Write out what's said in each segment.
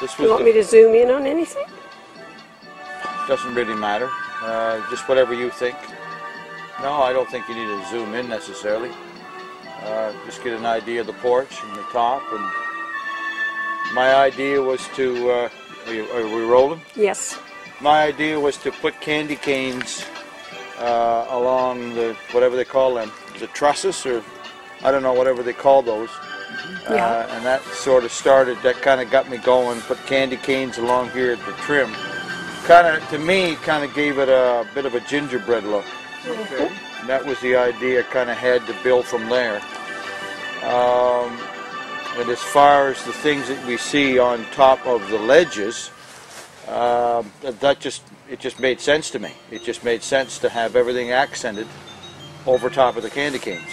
This was. You want me to zoom in on anything? Doesn't really matter. Just whatever you think. No, I don't think you need to zoom in necessarily. Just get an idea of the porch and the top. And my idea was to. Are we rolling? Yes. My idea was to put candy canes along the whatever they call them, the trusses, or I don't know, whatever they call those. Yeah. And that sort of started. That kind of got me going. Put candy canes along here at the trim. Kind of, to me, kind of gave it a bit of a gingerbread look. Okay. And that was the idea. Kind of had to build from there. And as far as the things that we see on top of the ledges, it just made sense to me. It just made sense to have everything accented over top of the candy canes.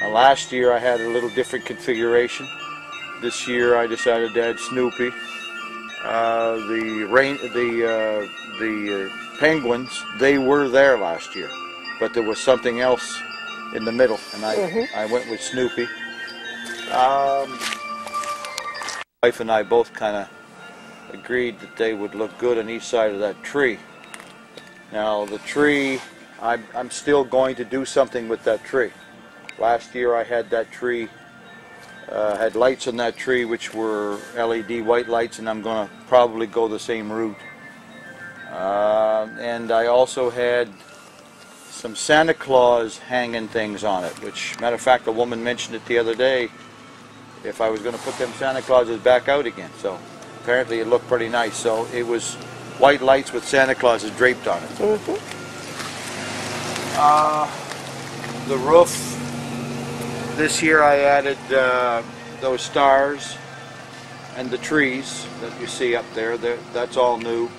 Now, last year I had a little different configuration. This year I decided to add Snoopy. The penguins, they were there last year, but there was something else in the middle, and I went with Snoopy. My wife and I both kind of agreed that they would look good on each side of that tree. Now the tree, I'm still going to do something with that tree. Last year I had that tree, had lights on that tree which were LED white lights, and I'm going to probably go the same route. And I also had some Santa Claus hanging things on it, which, matter of fact, a woman mentioned it the other day, if I was going to put them Santa Clauses back out again. So apparently it looked pretty nice. So it was white lights with Santa Clauses draped on it. The roof, this year I added those stars and the trees that you see up there. That's all new.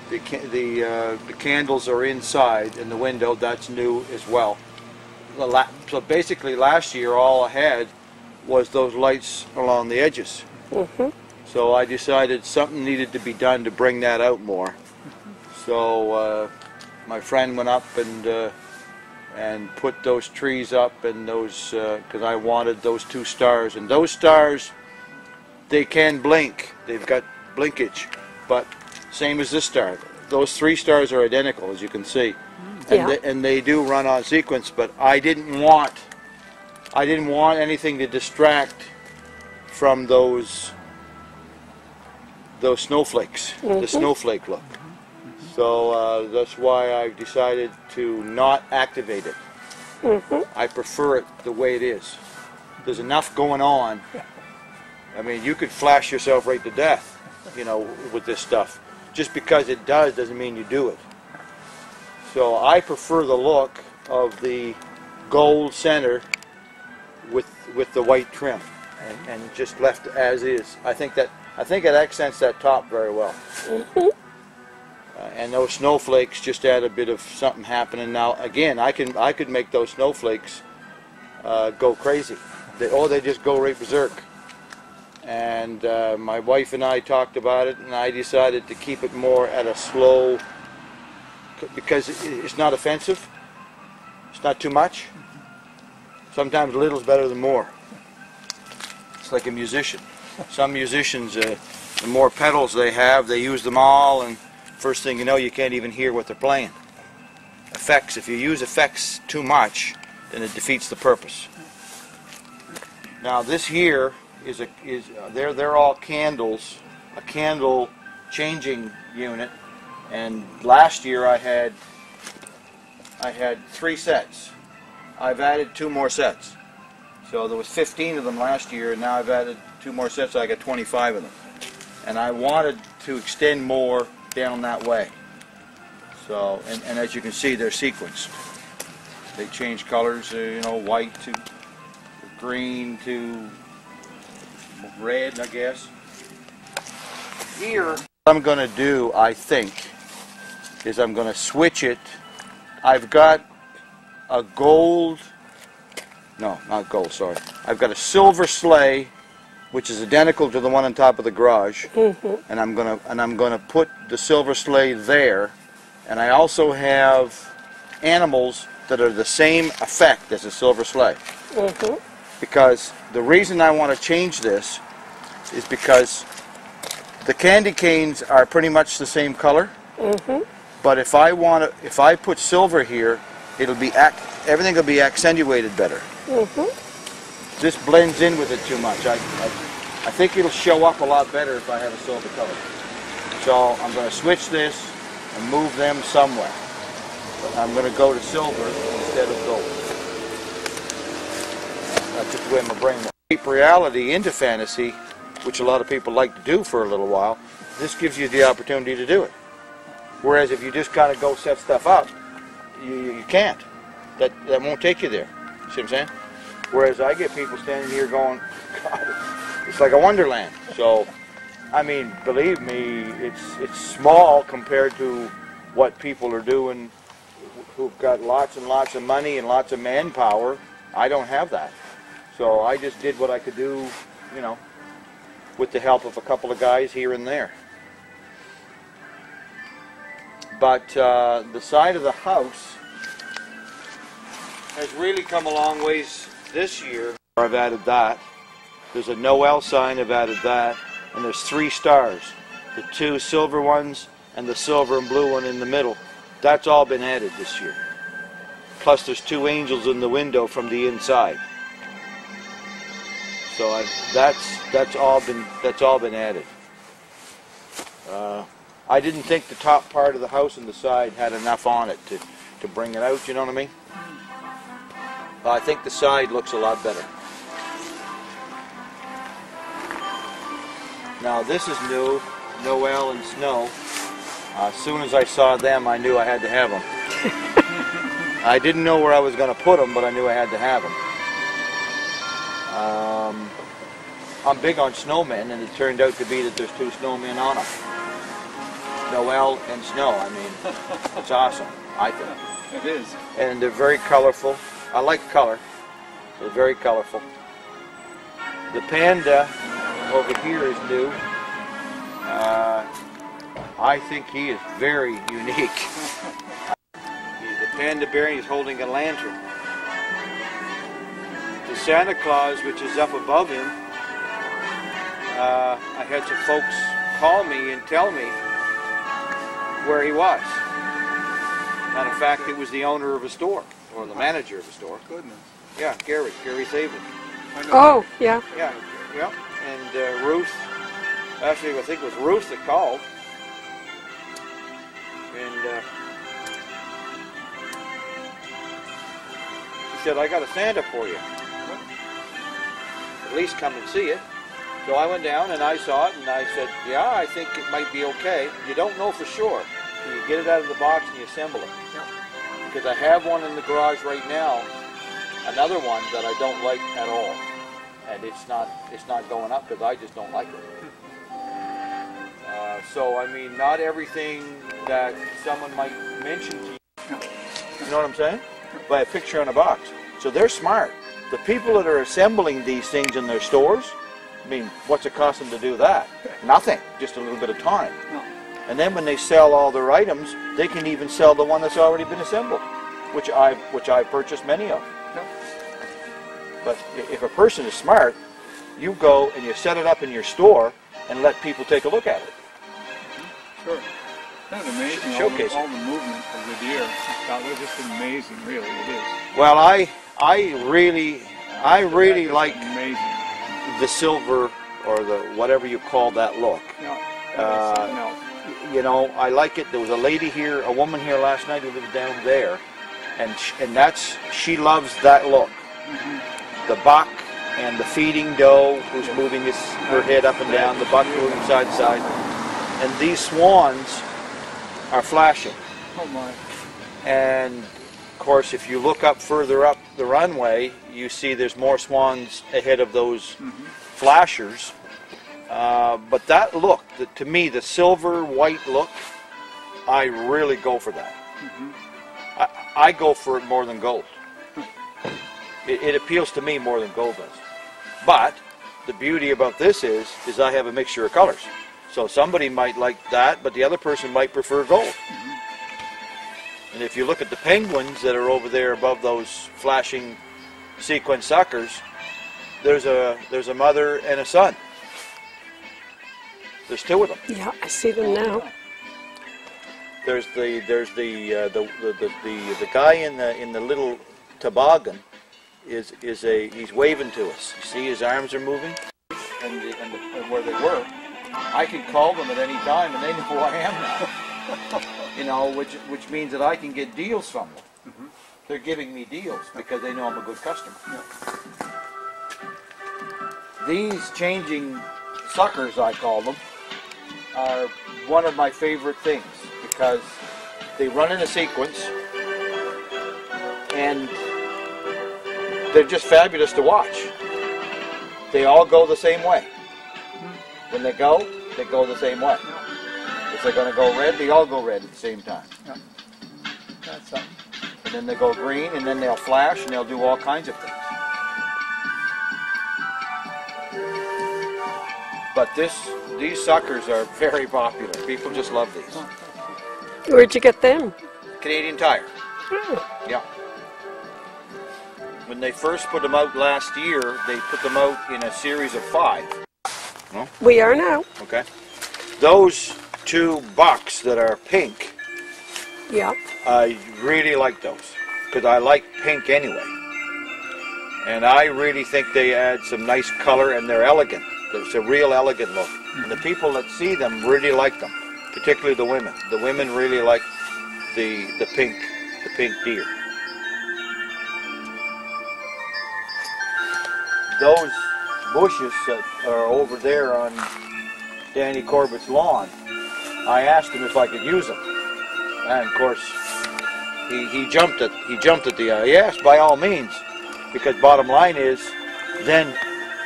The candles are inside in the window. That's new as well. So basically last year all I had was those lights along the edges. So I decided something needed to be done to bring that out more. So my friend went up and put those trees up, and those, because I wanted those two stars. And those stars, they can blink. They've got blinkage, but same as this star. Those three stars are identical, as you can see, and they do run on sequence. But I didn't want anything to distract from those snowflakes, the snowflake look. So that's why I decided to not activate it. I prefer it the way it is. There's enough going on. I mean, you could flash yourself right to death, you know, with this stuff. Just because it does doesn't mean you do it. So I prefer the look of the gold center with the white trim, and just left as is. I think it accents that top very well. And those snowflakes just add a bit of something happening. Now again, I could make those snowflakes go crazy. They just go right berserk. And my wife and I talked about it, and I decided to keep it more at a slow, because it's not offensive. It's not too much. Sometimes little's better than more. It's like a musician. Some musicians, the more pedals they have, they use them all, and first thing you know, you can't even hear what they're playing. Effects, if you use effects too much, then it defeats the purpose. Now this here they're all candles, a candle changing unit, and last year I had 3 sets. I've added 2 more sets. So there was 15 of them last year, and now I've added 2 more sets, so I got 25 of them. And I wanted to extend more down that way. So, and as you can see, they're sequenced. They change colors, you know, white to green to red, I guess. Here, what I'm going to do, I think, is I'm going to switch it. I've got a gold, no, not gold, sorry. I've got a silver sleigh, which is identical to the one on top of the garage, and I'm gonna put the silver sleigh there. And I also have animals that are the same effect as a silver sleigh. Because the reason I want to change this is because The candy canes are pretty much the same color. But if I put silver here, it'll be everything will be accentuated better. This blends in with it too much. I think it'll show up a lot better if I have a silver color. So I'm going to switch this and move them somewhere. I'm going to go to silver instead of gold. That's just the way my brain works. Keep reality into fantasy, which a lot of people like to do for a little while. This gives you the opportunity to do it. Whereas if you just kind of go set stuff up, you can't. That won't take you there. See what I'm saying? Whereas I get people standing here going, God, it's like a wonderland. So, I mean, believe me, it's small compared to what people are doing who've got lots and lots of money and lots of manpower. I don't have that. So I just did what I could do, you know, with the help of a couple of guys here and there. But the side of the house has really come a long ways this year. I've added that. There's a Noel sign, I've added that. And there's 3 stars. The 2 silver ones and the silver and blue one in the middle. That's all been added this year. Plus there's 2 angels in the window from the inside. So that's all been added. I didn't think the top part of the house and the side had enough on it to bring it out, you know what I mean? I think the side looks a lot better. Now this is new, Noel and Snow. As soon as I saw them, I knew I had to have them. I didn't know where I was going to put them, but I knew I had to have them. I'm big on snowmen, and it turned out to be that there's 2 snowmen on them. Noel and Snow. I mean, it's awesome, I think. It is. And they're very colorful. I like color. They're very colorful. The panda over here is new. I think he is very unique. The panda bear, he's holding a lantern. The Santa Claus, which is up above him, I had some folks call me and tell me where he was. Matter of fact, it was the owner of a store, or the manager of a store. Goodness. Yeah, Gary Saban. Oh, yeah. Yeah, yeah. And Ruth, actually I think it was Ruth that called. And she said, I got a Santa for you. At least come and see it. So I went down and I saw it and I said, yeah, I think it might be okay. You don't know for sure. So you get it out of the box and you assemble it. Because I have one in the garage right now, another one that I don't like at all. And it's not going up because I just don't like it. So I mean, not everything that someone might mention to you, you know what I'm saying? By a picture on a box. So they're smart. The people that are assembling these things in their stores, I mean, what's it cost them to do that? Nothing, just a little bit of time. And then when they sell all their items, they can even sell the one that's already been assembled, which I've purchased many of. But if a person is smart, you go and you set it up in your store and let people take a look at it. Sure. That's amazing. Showcase all the movement of the deer. It's just amazing, really. It is. Well, I really like Amazing. the silver or the whatever you call that look. No. You know, I like it. There was a lady here, a woman here last night who lived down there, and she loves that look. The buck and the feeding doe who's moving her head up and down, the buck moving side to side, and these swans are flashing. Oh my. And of course, if you look up further up the runway, you see there's more swans ahead of those flashers. But that look, to me, the silver white look, I really go for that. I go for it more than gold. It appeals to me more than gold does. But the beauty about this is I have a mixture of colors. So somebody might like that, but the other person might prefer gold. And if you look at the penguins that are over there above those flashing sequin suckers, there's a mother and a son. There's two of them. Yeah, I see them now. There's the guy in the little toboggan he's waving to us. You see his arms are moving, and where they were, I could call them at any time, and they know who I am now. You know, which means that I can get deals from them. Mm-hmm. They're giving me deals because they know I'm a good customer. Yeah. These changing suckers, I call them, are one of my favorite things because they run in a sequence and they're just fabulous to watch. They all go the same way. When they go the same way. If they're going to go red, they all go red at the same time. Yeah. That's something. And then they go green, and then they'll flash, and they'll do all kinds of things. But these suckers are very popular. People just love these. Where'd you get them? Canadian Tire. Oh. Yeah. When they first put them out last year, they put them out in a series of 5. No? We are now. Okay. Those 2 bucks that are pink, Yeah. I really like those because I like pink anyway. And I really think they add some nice color and they're elegant. It's a real elegant look. And the people that see them really like them, particularly the women. The women really like the pink deer. Those bushes that are over there on Danny Corbett's lawn, I asked him if I could use them, and of course he jumped at the yes, by all means, because bottom line is then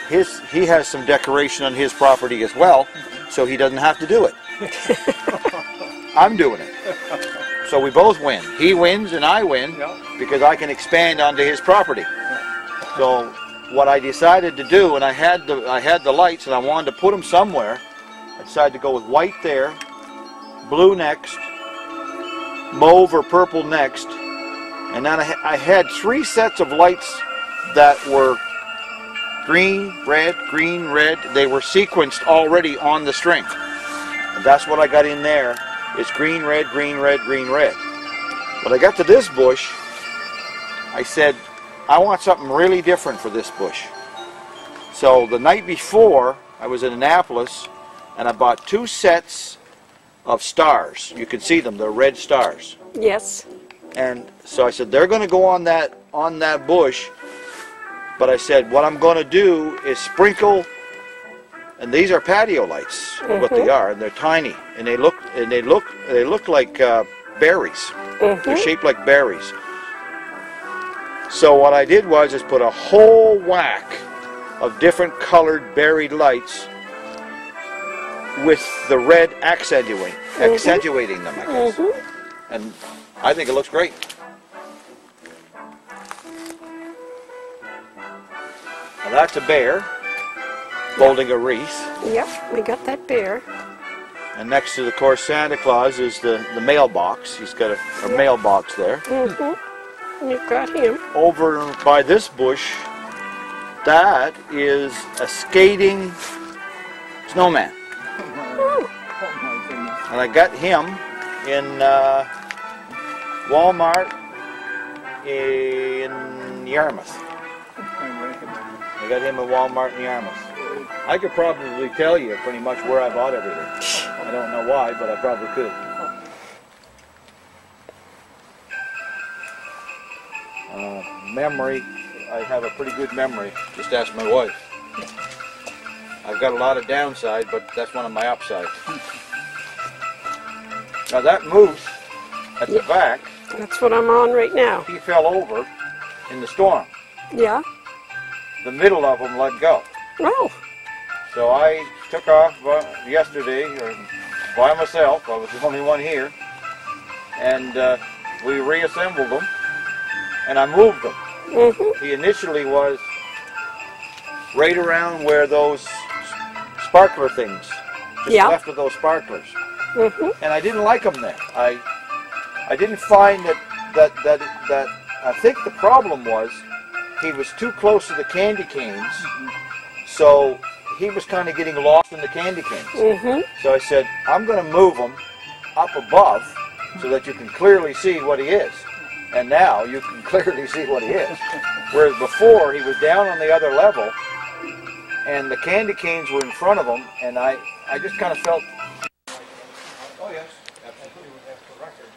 he has some decoration on his property as well, so he doesn't have to do it. I'm doing it, so we both win. He wins and I win because I can expand onto his property. So what I decided to do, and I had the lights and I wanted to put them somewhere, I decided to go with white there, blue next, mauve or purple next, and then I had 3 sets of lights that were green, red, green, red. They were sequenced already on the string. And that's what I got in there, is green, red, green, red, green, red. When I got to this bush, I said, I want something really different for this bush. So the night before, I was in Annapolis, and I bought 2 sets of stars. You can see them, they're red stars. Yes. And so I said, they're going to go on that bush, but I said, what I'm going to do is sprinkle, and these are patio lights, what they are, and they're tiny, and they look like berries. They're shaped like berries. So what I did was put a whole whack of different colored buried lights with the red accentuating them, I guess. And I think it looks great. Now that's a bear holding a wreath. Yep, we got that bear. And next to the course Santa Claus is the mailbox. He's got a mailbox there. You've got him. Over by this bush, that is a skating snowman. Oh. And I got him in Walmart in Yarmouth. I got him at Walmart in Yarmouth. I could probably tell you pretty much where I bought everything. I don't know why, but I probably could. Memory, I have a pretty good memory. Just ask my wife. I've got a lot of downside, but that's one of my upsides. Now that moose at the back, That's what I'm on right now. he fell over in the storm. Yeah? The middle of them let go. Oh. So I took off yesterday by myself. I was the only one here. And we reassembled them and I moved them. He initially was right around where those sparkler things, just left of those sparklers. And I didn't like them there. I didn't find that I think the problem was he was too close to the candy canes, so he was kind of getting lost in the candy canes. Mm-hmm. So I said, I'm going to move him up above so that you can clearly see what he is. And now you can clearly see what he is. Whereas before, he was down on the other level, and the candy canes were in front of him, and I just kind of felt... Oh, yes. Absolutely. That's the record.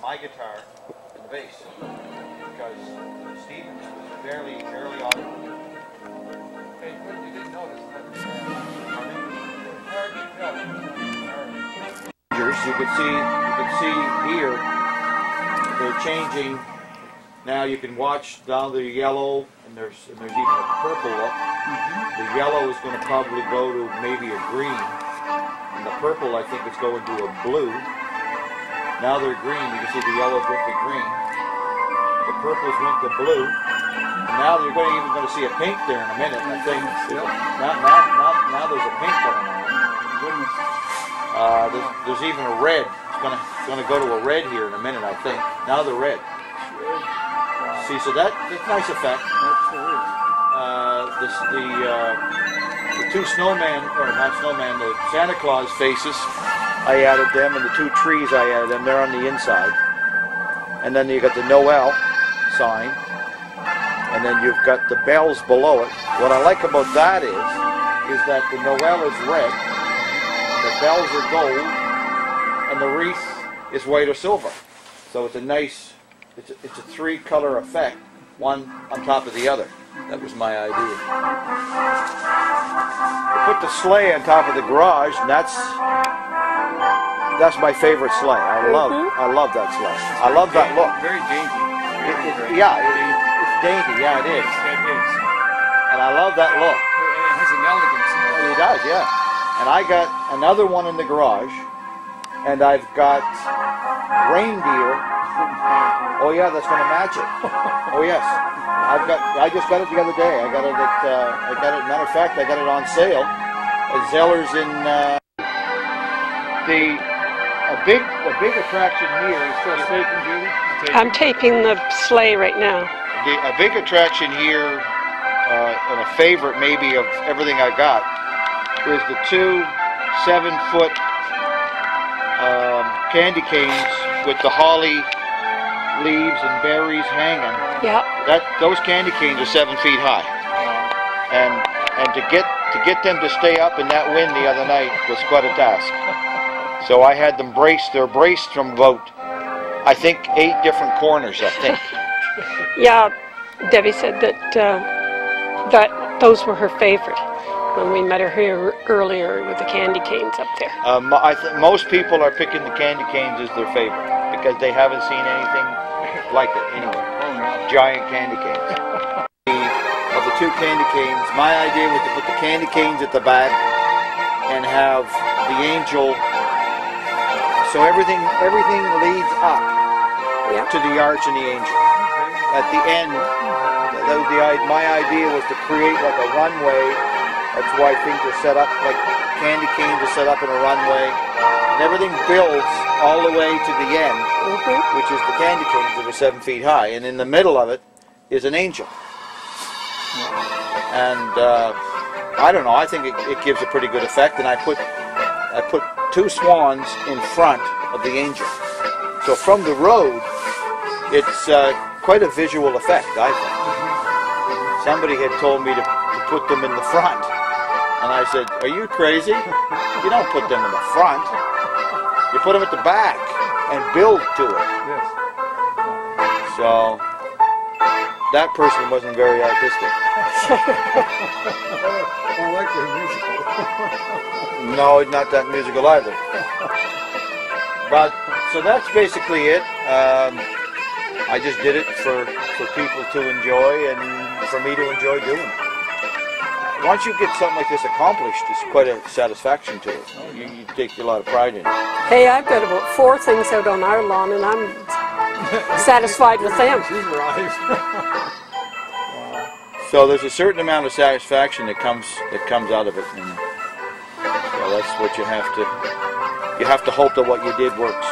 My guitar and the bass, because Stevens was barely audible. Hey, you didn't notice that. You can see here they're changing. Now you can watch down the yellow, and there's even a purple look. The yellow is going to probably go to maybe a green, and the purple I think is going to a blue. Now they're green. You can see the yellows went to green. The purples went to blue. And now you're even going to see a pink there in a minute. I think. Now there's a pink going on. There's even a red. It's going to go to a red here in a minute. I think. Now the red. See, so that's a nice effect. The two snowman, or not snowman, the Santa Claus faces. I added them, and the two trees I added them. They're on the inside. And then you got the Noel sign, and then you've got the bells below it. What I like about that is that the Noel is red, the bells are gold, and the wreath is white or silver. So it's a nice, it's a three-color effect, one on top of the other. That was my idea. I put the sleigh on top of the garage, and that's my favorite sleigh. I love that sleigh. I love that look. Very dainty. It's dainty. Yeah, it is. It is. And I love that look. It has an elegance. It does, yeah. And I got another one in the garage, and I've got reindeer. Oh yeah, that's going to match it. Oh yes. I just got it the other day. I got it at, matter of fact, I got it on sale at Zeller's in a big attraction here is still taping, Judy? I'm taping the sleigh right now. A big attraction here, and a favorite maybe of everything I got, is the two 7-foot candy canes with the holly leaves and berries hanging. Yeah. Those candy canes are 7 feet high, and to get them to stay up in that wind the other night was quite a task. So I had them braced. They're braced from about, I think, 8 different corners. I think. Yeah, Debbie said that those were her favorite when we met her here earlier with the candy canes up there. Most people are picking the candy canes as their favorite because they haven't seen anything like it anywhere. Giant candy canes. Of the two candy canes, my idea was to put the candy canes at the back and have the angel. So everything leads up to the arch and the angel. At the end, my idea was to create like a runway. That's why things are set up, like candy canes are set up in a runway. And everything builds all the way to the end, which is the candy canes that are 7 feet high. And in the middle of it is an angel. And I don't know, I think it gives a pretty good effect. And I put 2 swans in front of the angel. So from the road, it's quite a visual effect, I think. Somebody had told me to put them in the front. And I said, are you crazy? You don't put them in the front. You put them at the back and build to it. Yes. So that person wasn't very artistic. I like the musical. No, not that musical either. But so that's basically it. I just did it for people to enjoy and for me to enjoy doing it. Once you get something like this accomplished, it's quite a satisfaction to it. You take a lot of pride in it. Hey, I've got about 4 things out on our lawn, and I'm satisfied with them. She's right. So there's a certain amount of satisfaction that comes out of it, and so that's what you have to hope that what you did works.